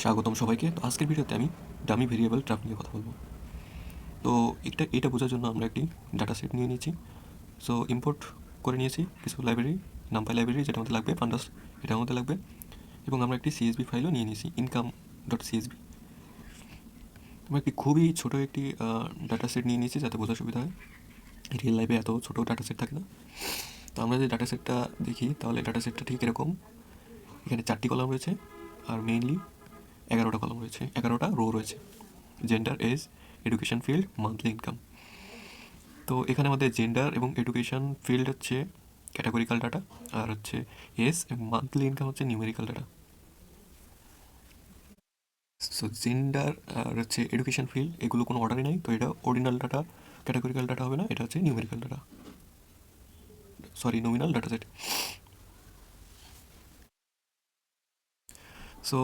স্বাগতম সবাইকে। তো আজকের ভিডিওতে আমি ডামি ভেরিয়েবল ট্রাপ নিয়ে কথা বলবো। তো এটা বোঝার জন্য আমরা একটি ডাটা সেট নিয়ে নিয়েছি। সো ইম্পোর্ট করে নিয়েছি কিছু লাইব্রেরি, নামপাই লাইব্রেরি, যেটা আমাদের লাগবে, পান্ডাস এটা আমাদের লাগবে, এবং আমরা একটি সিএসবি ফাইলও নিয়ে নিয়েছি, income.csv। আমরা একটি খুবই ছোটো একটি ডাটা সেট নিয়ে নিয়েছি যাতে বোঝার সুবিধা হয়। রিয়েল লাইফে এত ছোটো ডাটা সেট থাকে না। তো আমরা যদি ডাটা সেটটা দেখি তাহলে ডাটা সেটটা ঠিক এরকম। এখানে 4টি কলাম রয়েছে আর মেইনলি 11টা কলাম রয়েছে, 11টা রো রয়েছে। Gender, age, education field, monthly income. তো এখানে আমাদের জেন্ডার এবং এডুকেশন ফিল্ড হচ্ছে ক্যাটাগরিক্যাল ডাটা, আর হচ্ছে এজ এবং মান্থলি ইনকাম হচ্ছে নিউমেরিক্যাল ডাটা। সো জেন্ডার আর হচ্ছে এডুকেশন ফিল্ড এগুলো কোনো অর্ডারই নাই, তো এটা অর্ডিনাল ডাটা, ক্যাটাগরিক্যাল ডাটা হবে না, এটা হচ্ছে numerical data, nominal data set. So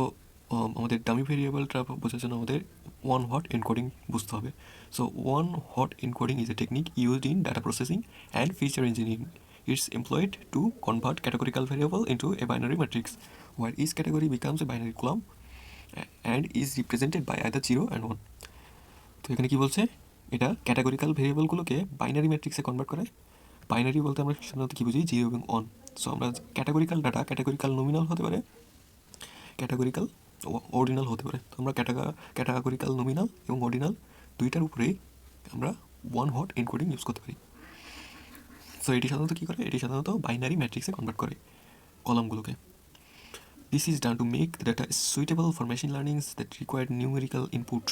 আমাদের ডামি ভেরিয়েবলটা বোঝার জন্য আমাদের ওয়ান হট এনকোডিং বুঝতে হবে। So one hot encoding is a technique used in data processing and feature engineering. It's employed to convert categorical variable into a binary matrix, where each category becomes a binary column and is represented by either 0 and 1. তো এখানে কি বলছে, এটা categorical ভেরিয়েবলগুলোকে binary ম্যাট্রিক্সে convert করে। Binary বলতে আমরা সাধারণত কী বুঝি, 0 এবং 1। সো আমরা ক্যাটাগরিক্যাল ডাটা, ক্যাটাগরিক্যাল নমিনাল হতে পারে, ক্যাটাগরিক্যাল অর্ডিনাল হতে পারে। তো আমরা ক্যাটাগরিক্যাল নমিনাল এবং অর্ডিনাল দুইটার উপরেই আমরা ওয়ান হট এনকোডিং ইউজ করতে পারি। সো এটি সাধারণত কী করে, এটি সাধারণত বাইনারি ম্যাট্রিক্সে কনভার্ট করে কলামগুলোকে। This is done to make the data suitable for machine learnings that require numerical input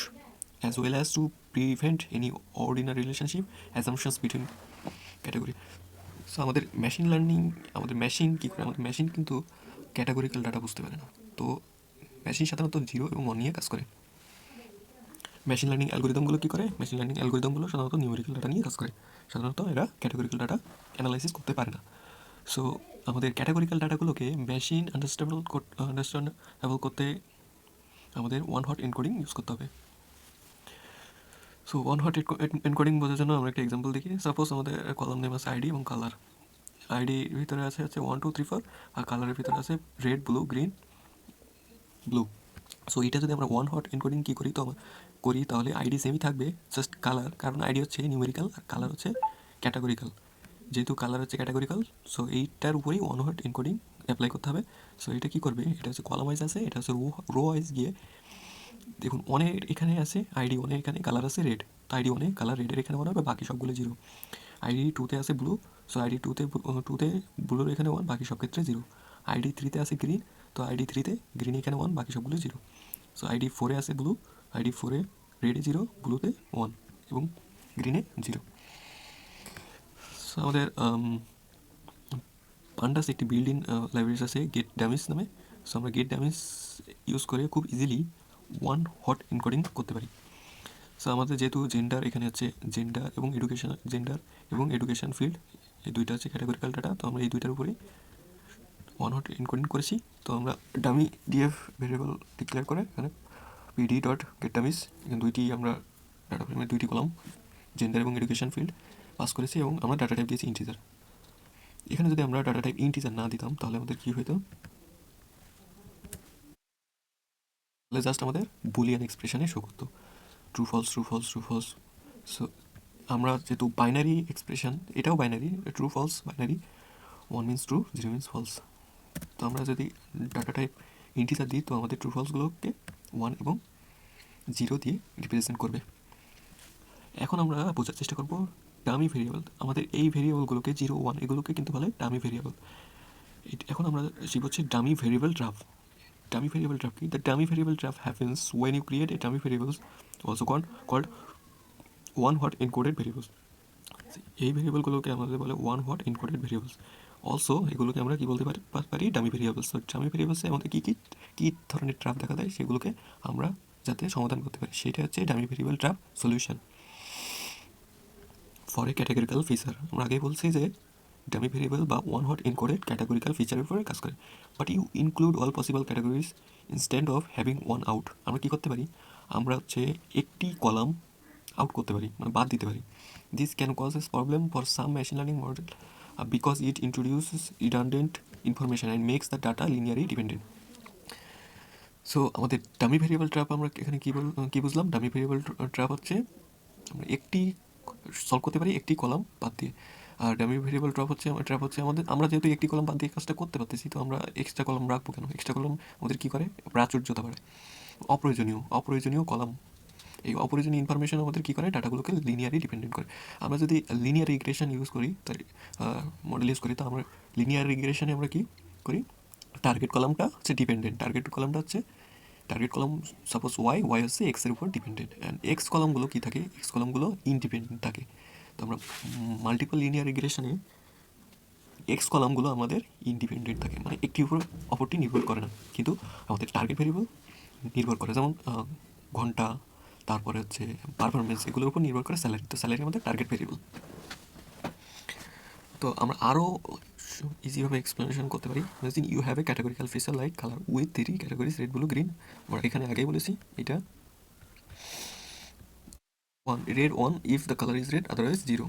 as well as to prevent any ordinary relationship assumptions between category. So আমাদের মেশিন লার্নিং, আমাদের machine কী করে, আমাদের machine কিন্তু categorical data বুঝতে পারে না। তো মেশিন সাধারণত 0 এবং 1 নিয়ে কাজ করে। মেশিন লার্নিং অ্যালগোরিদমগুলো কী করে, মেশিন লার্নিং অ্যালগোরিদমগুলো সাধারণত নিউমেরিক্যাল ডাটা নিয়ে কাজ করে। সাধারণত এরা ক্যাটাগরিক্যাল ডাটা অ্যানালাইসিস করতে পারে না। সো আমাদের ক্যাটাগরিক্যাল ডাটাগুলোকে মেশিন আন্ডারস্ট্যান্ডেবল করতে আমাদের ওয়ান হট এনকোডিং ইউজ করতে হবে। সো ওয়ান হট এনকোডিং বোঝার জন্য আমরা একটা এক্সাম্পল দেখি। সাপোজ আমাদের কলাম নেম আছে আইডি এবং কালার। আইডির ভিতরে আছে 1 2 3 4, আর কালারের ভিতরে আছে red, blue, green, blue. So এটা যদি আমরা ওয়ান হট এনকোডিং কী করি, তো করি তাহলে আইডি সেমই থাকবে, জাস্ট কালার, কারণ আইডি হচ্ছে নিউমেরিক্যাল আর কালার হচ্ছে ক্যাটাগরিক্যাল। যেহেতু কালার হচ্ছে ক্যাটাগরিক্যাল, সো এইটার উপরেই ওয়ান হট এনকোডিং অ্যাপ্লাই করতে হবে। সো এটা কী করবে, এটা হচ্ছে কলাম ওয়াইজ আছে, এটা হচ্ছে রো ওয়াইজ গিয়ে দেখুন, অনেক এখানে আছে আইডি ওয়ানে, এখানে কালার আছে রেড, তো আইডি ওয়ানে কালার রেডের এখানে 1 হবে, বাকি সবগুলো 0। আইডি 2তে আছে ব্লু, সো আইডি টুতে ব্লুর এখানে 1, বাকি সব ক্ষেত্রে 0। আইডি 3তে আছে গ্রিন, তো আইডি 3তে গ্রিন এখানে 1, বাকি সবগুলো 0। সো আইডি 4-এ আছে ব্লু, আইডি 4-এ রেডে 0, ব্লুতে 1 এবং গ্রিনে 0। সো আমাদের পান্ডাস একটি বিল্ড ইন লাইব্রেরিজ আছে গেট ড্যামেজ নামে। সো আমরা গেট ড্যামেজ ইউজ করে খুব ইজিলি ওয়ান হট এনকোডিং করতে পারি। সো আমাদের যেহেতু জেন্ডার এখানে হচ্ছে জেন্ডার এবং এডুকেশন ফিল্ড, এই দুইটা হচ্ছে ক্যাটাগরিক্যাল ডাটা, তো আমরা এই দুইটার উপরেই ওয়ান হট এনকোডিং করেছি। তো আমরা ডামি ডিএফ ভেরিয়েবল ডিক্লেয়ার করে এখানে পিডি ডট গেট ডামিস, এখানে দুইটি আমরা ডাটা ফ্রেমের দুইটি কলাম জেন্ডার এবং এডুকেশন ফিল্ড পাস করেছি, এবং আমরা ডাটা টাইপ দিয়েছি ইন্টিজার। এখানে যদি আমরা ডাটা টাইপ ইন্টিজার না দিতাম তাহলে আমাদের কী হতো, তাহলে জাস্ট আমাদের বুলিয়ান এক্সপ্রেশনে শো করতো true false true false true false. So আমরা যেহেতু বাইনারি এক্সপ্রেশন, এটাও binary, true false binary, 1 means true, 0 means false. তো আমরা যদি ডাটা টাইপ ইন্টিজার দিই তো আমাদের ট্রু ফলসগুলোকে 1 এবং 0 দিয়ে রিপ্রেজেন্ট করবে। এখন আমরা বোঝার চেষ্টা করব ডামি ভেরিয়েবল। আমাদের এই ভেরিয়েবলগুলোকে 0 1 এগুলোকে কিন্তু বলে ডামি ভেরিয়েবল। এখন আমরা শিখব হচ্ছে dummy variable draft. Dummy variable trap কি? The dummy variable trap happens when you create a dummy variables, also called one hot encoded variables. এই ভেরিয়েবলগুলোকে আমাদের বলে one hot encoded variables. Also এগুলোকে আমরা কী বলতে পারি ডামি ভেরিয়েবলস। তো ডামি ভেরিয়েবলসে আমাদের কী ধরনের ট্র্যাপ দেখা দেয় সেগুলোকে আমরা যাতে সমাধান করতে পারি, সেটা হচ্ছে dummy variable trap solution for a categorical feature. আমরা আগেই বলছি যে ডামি ভেরিয়েবল বা ওয়ান হট এনকোডেড ক্যাটাগরিক্যাল ফিচারের উপরে কাজ করে, but you include all possible categories instead of having one out. আমরা কী করতে পারি, আমরা হচ্ছে একটি কলাম আউট করতে পারি, মানে বাদ দিতে পারি। This can causes problem for some machine learning model because it introduces redundant information and makes the data linearly dependent. So আমাদের ডামি ভেরিয়েবল ট্র্যাপ আমরা এখানে কী বুঝলাম? ডামি ভেরিয়েবল ট্র্যাপ হচ্ছে আমরা একটি সলভ করতে পারি একটি কলাম বাদ দিয়ে। আর ডামি ভেরিয়েবল ট্র্যাপ হচ্ছে আমরা যেহেতু একটি কলাম বাদ দিয়ে কাজটা করতে পারতেছি, তো আমরা এক্সট্রা কলাম রাখবো কেন? এক্সট্রা কলাম আমাদের কী করে? প্রাচুর্যতা বাড়ে। অপ্রয়োজনীয় কলাম, এই অপ্রয়োজনীয় ইনফরমেশন আমাদের কী করে? ডাটাগুলোকে লিনিয়ারি ডিপেন্ডেন্ট করে। আমরা যদি লিনিয়ার রিগ্রেশন ইউজ করি, তাই মডেল ইউজ করি, তো আমরা লিনিয়ার রিগ্রেশনে আমরা কী করি? টার্গেট কলামটা হচ্ছে dependent, target column suppose Y হচ্ছে এক্সের উপর ডিপেন্ডেন্ট, অ্যান্ড এক্স কলামগুলো কী থাকে? এক্স কলামগুলো ইনডিপেন্ডেন্ট থাকে। তো আমরা মাল্টিপল লিনিয়ার রিগ্রেশনে এক্স কলামগুলো আমাদের ইন্ডিপেন্ডেন্ট থাকে, মানে একটির উপর অপরটি নির্ভর করে না, কিন্তু আমাদের টার্গেট ভেরিয়েবল নির্ভর করে, যেমন ঘন্টা, তারপরে হচ্ছে পারফরমেন্স, এগুলোর উপর নির্ভর করে স্যালারি। তো স্যালারি আমাদের টার্গেট ভেরিয়েবল। তো আমরা আরও ইজিভাবে এক্সপ্লেনেশন করতে পারি। Imagine you have a categorical feature like colour with 3 categories red, blue, green. আমরা এখানে আগেই বলেছি এটা red 1 if the colour is red, otherwise 0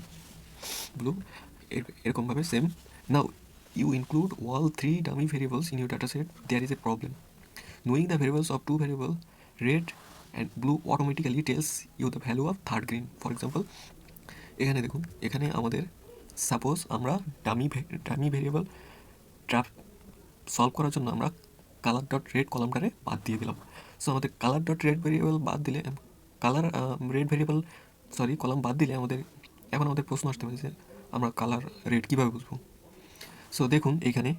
blue. এরকমভাবে same. Now you include all 3 dummy variables in your dataset, there is a problem. Knowing the variables of 2 variables, red and blue, automatically tells you the value of third green. For example, এখানে দেখুন, এখানে আমাদের suppose আমরা dummy variable trap solve করার জন্য আমরা colour dot red কলামটারে বাদ দিয়ে দিলাম। সো আমাদের কালার ডট রেড ভেরিয়েবল বাদ দিলে, কলাম বাদ দিলে এখন আমাদের প্রশ্ন আসতে পারে যে আমরা কালার রেড কীভাবে বুঝবো? সো দেখুন এখানে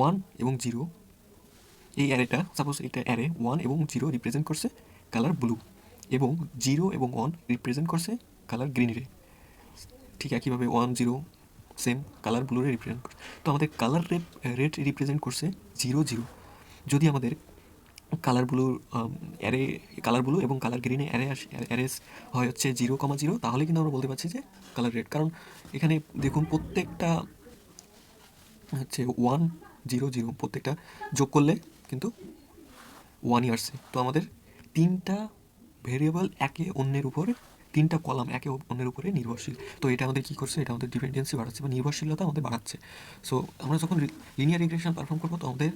1 এবং 0, এই অ্যারেটা সাপোজ এটা অ্যারে 1 এবং 0 রিপ্রেজেন্ট করছে কালার ব্লু, এবং 0 এবং 1 রিপ্রেজেন্ট করছে কালার গ্রিনে। ঠিক একইভাবে 1 0 সেম কালার ব্লুরে রিপ্রেজেন্ট করছে। তো আমাদের রেড রিপ্রেজেন্ট করছে 0 0। যদি আমাদের কালার ব্লু এবং কালার গ্রিনে অ্যারেস হয় হচ্ছে 0,0, তাহলে কিন্তু আমরা বলতে পারছি যে কালার রেড। কারণ এখানে দেখুন প্রত্যেকটা হচ্ছে 1 0 0, প্রত্যেকটা যোগ করলে কিন্তু 1ই আসছে। তো আমাদের 3টা ভেরিয়েবল তিনটা কলাম একে অন্যের উপরে নির্ভরশীল। তো এটা আমাদের কী করছে? এটা আমাদের ডিপেন্ডেন্সি বাড়াচ্ছে বা নির্ভরশীলতা আমাদের বাড়াচ্ছে। সো আমরা যখন লিনিয়ার রিগ্রেশন পারফর্ম করবো, তো আমাদের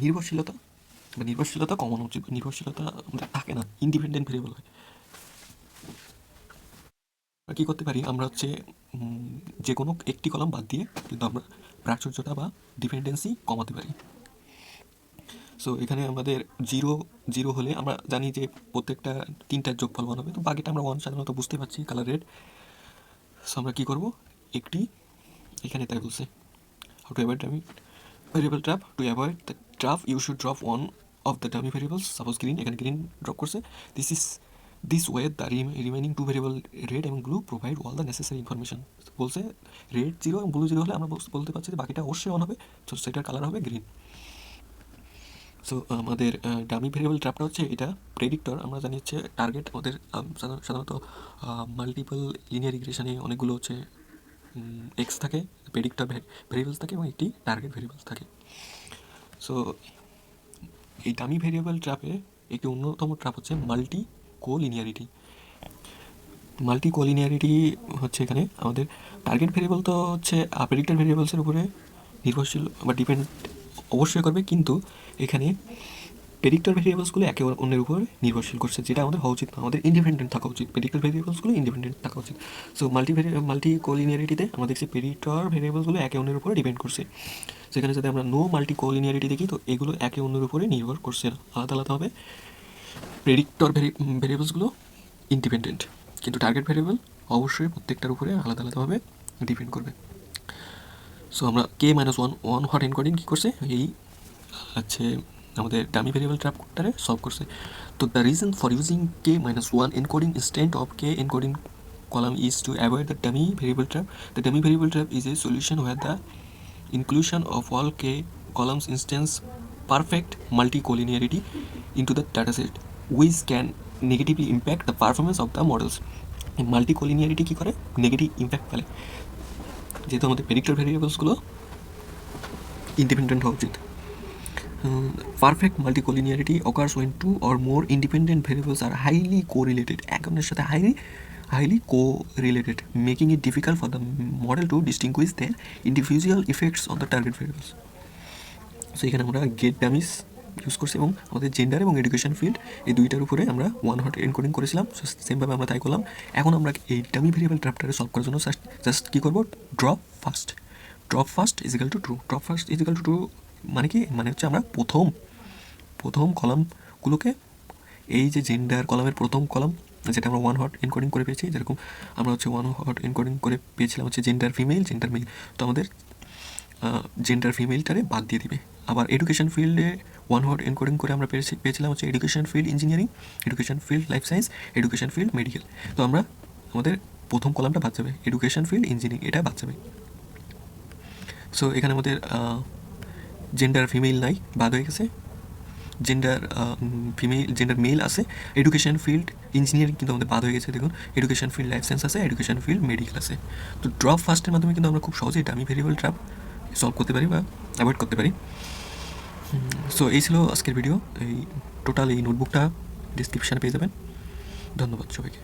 নির্ভরশীলতা কমানো উচিত। নির্ভরশীলতা আমাদের থাকে না, ইন্ডিপেন্ডেন্ট ভেরিয়েবল হয়। কী করতে পারি? আমরা হচ্ছে যে কোনো একটি কলাম বাদ দিয়ে কিন্তু আমরা প্রাচুর্যতা বা ডিপেন্ডেন্সি কমাতে পারি। সো এখানে আমাদের 0 হলে আমরা জানি যে প্রত্যেকটা 3টার যোগফল 1 হবে, তো বাকিটা আমরা 1 সাধারণত বুঝতে পারছি কালার রেড। সো আমরা কী করবো? এখানে তাই বলছে how to avoid dummy variable trap. To avoid the trap, you should drop one of the dummy variables. Suppose green, এখানে green drop করছে। This way the remaining 2 variable red এবং blue provide all the necessary information. বলছে red 0 এবং blue 0 হলে আমরা বলতে পারছি যে বাকিটা অবশ্যই অন হবে, তো সেটার কালার হবে গ্রিন। সো আমাদের ডামি ভেরিয়েবল ট্র্যাপটা হচ্ছে এটা প্রেডিক্টর। আমরা জানি হচ্ছে টার্গেট আমাদের সাধারণত মাল্টিপল লিনিয়ার রিগ্রেশনে অনেকগুলো হচ্ছে এক্স থাকে, প্রেডিক্টর ভেরিয়েবলস থাকে এবং একটি টার্গেট ভেরিয়েবলস থাকে। সো এই ডামি ভেরিয়েবল ট্র্যাপে একটি অন্যতম ট্র্যাপ হচ্ছে মাল্টি কোলিনিয়ারিটি হচ্ছে এখানে আমাদের টার্গেট ভেরিয়েবল তো হচ্ছে প্রেডিক্টর ভেরিয়েবলসের উপরে নির্ভরশীল বা ডিপেন্ড অবশ্যই করবে, কিন্তু এখানে প্রেডিক্টর ভেরিয়েবলসগুলো একে অন্যের উপর নির্ভরশীল করছে, যেটা আমাদের হওয়া উচিত না। আমাদের ইন্ডিপেন্ডেন্ট থাকা উচিত, প্রেডিক্টর ভেরিয়েবলসগুলো ইন্ডিপেন্ডেন্ট থাকা উচিত। সো মাল্টি কোলিনিয়ারিটিতে আমরা দেখছি প্রেডিক্টর ভেরিয়েবলসগুলো একে অন্যের উপরে ডিপেন্ড করছে। সেখানে যদি আমরা নো মাল্টি কোলিনিয়ারিটি দেখি, তো এগুলো একে অন্যের উপরে নির্ভর করছে না, আলাদাভাবে প্রেডিক্টর ভেরিয়েবলসগুলো ইন্ডিপেন্ডেন্ট, কিন্তু টার্গেট ভেরিয়েবল অবশ্যই প্রত্যেকটার উপরে আলাদাভাবে ডিপেন্ড করবে। সো আমরা K-1 হট এনকোডিং কী করছে? এই হচ্ছে আমাদের ডামি ভেরিয়েবল ট্র্যাপটারে সলভ করছে। তো the reason for using K-1 encoding instead of K encoding column is to avoid the dummy variable trap. The dummy variable trap is a solution where the inclusion of all K columns instance perfect multi-collinearity into the dataset, which can negatively impact the performance of the models. মাল্টিকোলিনিয়ারিটি কী করে? Negative impact ফেলে, যেহেতু আমাদের predictor ভেরিয়েবলসগুলো independent হওয়া উচিত। Perfect multicollinearity occurs when 2 or more independent variables are highly correlated, একজনের সাথে highly correlated, making it difficult for the model to distinguish their individual effects on the target variables. So এখানে আমরা get dummies use করছি এবং আমাদের gender এবং education field এই দুইটার উপরে আমরা ওয়ান হট এনকোডিং করেছিলাম। সো সেমভাবে আমরা তাই করলাম। এখন আমরা এই ডামি ভেরিয়েবল ট্র্যাপটাকে সলভ করার জন্য জাস্ট কী করবো, drop first equal to true. Drop first equal to true মানে কি, মানে হচ্ছে আমরা প্রথম কলামগুলোকে, এই যে জেন্ডার কলামের প্রথম কলাম যেটা আমরা ওয়ান হট এনকোডিং করে পেয়েছি, যেরকম আমরা হচ্ছে ওয়ান হট এনকোডিং করে পেয়েছিলাম হচ্ছে জেন্ডার ফিমেল, তো আমাদের জেন্ডার ফিমেলটারে বাদ দিয়ে দিবে। আবার এডুকেশন ফিল্ডে ওয়ান হট এনকোডিং করে আমরা পেয়েছিলাম হচ্ছে education field engineering, education field life science, education field medical. তো আমরা আমাদের প্রথম কলামটা বাদ যাবে, এডুকেশন ফিল্ড ইঞ্জিনিয়ারিং, এটা বাদ যাবে। সো এখানে আমাদের জেন্ডার ফিমেল নাই, বাদ হয়ে গেছে। জেন্ডার মেল আছে। এডুকেশন ফিল্ড ইঞ্জিনিয়ারিং কিন্তু আমাদের বাদ হয়ে গেছে, দেখুন। এডুকেশন ফিল্ড লাইফ সায়েন্স আছে, এডুকেশন ফিল্ড মেডিকেল আছে। তো ড্রপ ফার্স্টের মাধ্যমে কিন্তু আমরা খুব সহজেই ডামি ভেরিয়েবল ট্র্যাপ সলভ করতে পারি বা অ্যাভয়েড করতে পারি। সো এই ছিল আজকের ভিডিও। এই টোটাল এই নোটবুকটা ডিসক্রিপশানে পেয়ে যাবেন। ধন্যবাদ সবাইকে।